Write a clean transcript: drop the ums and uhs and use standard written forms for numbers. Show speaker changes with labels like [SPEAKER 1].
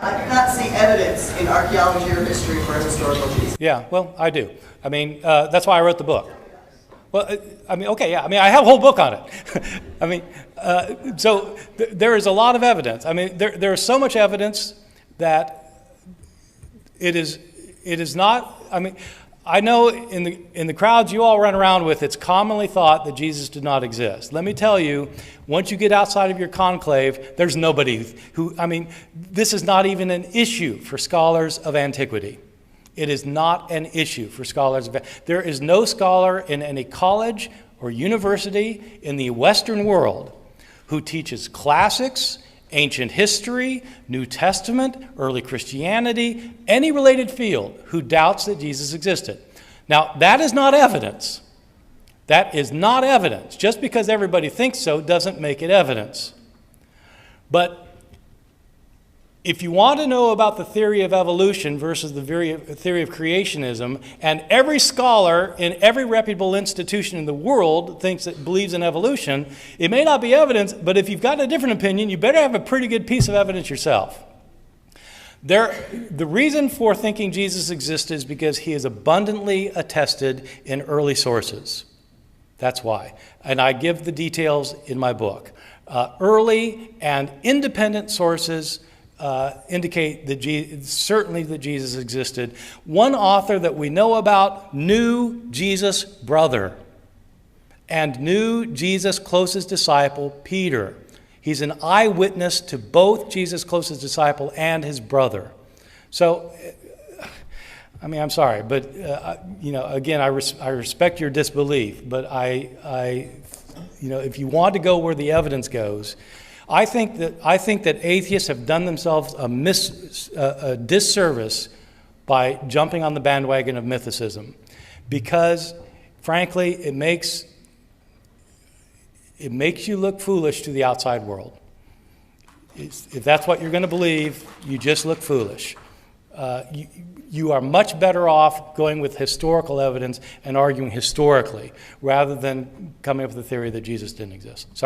[SPEAKER 1] I do not see evidence in archaeology or history for a historical Jesus.
[SPEAKER 2] Yeah, well, I do. I mean, that's why I wrote the book. Well, I mean, okay, yeah. I mean, I have a whole book on it. I mean, so there is a lot of evidence. I mean, there is so much evidence that it is not. I mean, I know in the crowds you all run around with, it's commonly thought that Jesus did not exist. Let me tell you, once you get outside of your conclave, there's nobody who. I mean, this is not even an issue for scholars of antiquity. It is not an issue for scholars. There is no scholar in any college or university in the Western world who teaches classics, ancient history, New Testament, early Christianity, any related field who doubts that Jesus existed. Now, that is not evidence. That is not evidence. Just because everybody thinks so doesn't make it evidence. But if you want to know about the theory of evolution versus the theory of creationism, and every scholar in every reputable institution in the world believes in evolution, it may not be evidence, but if you've got a different opinion, you better have a pretty good piece of evidence yourself. The reason for thinking Jesus existed is because he is abundantly attested in early sources. That's why. And I give the details in my book. Early and independent sources indicate that certainly that Jesus existed. One author that we know about knew Jesus' brother and knew Jesus' closest disciple, Peter. He's an eyewitness to both Jesus' closest disciple and his brother. So, I mean, I'm sorry, but again, I respect your disbelief, but if you want to go where the evidence goes, I think that atheists have done themselves a disservice by jumping on the bandwagon of mythicism, because, frankly, it makes you look foolish to the outside world. If that's what you're going to believe, you just look foolish. You are much better off going with historical evidence and arguing historically rather than coming up with the theory that Jesus didn't exist. Sorry.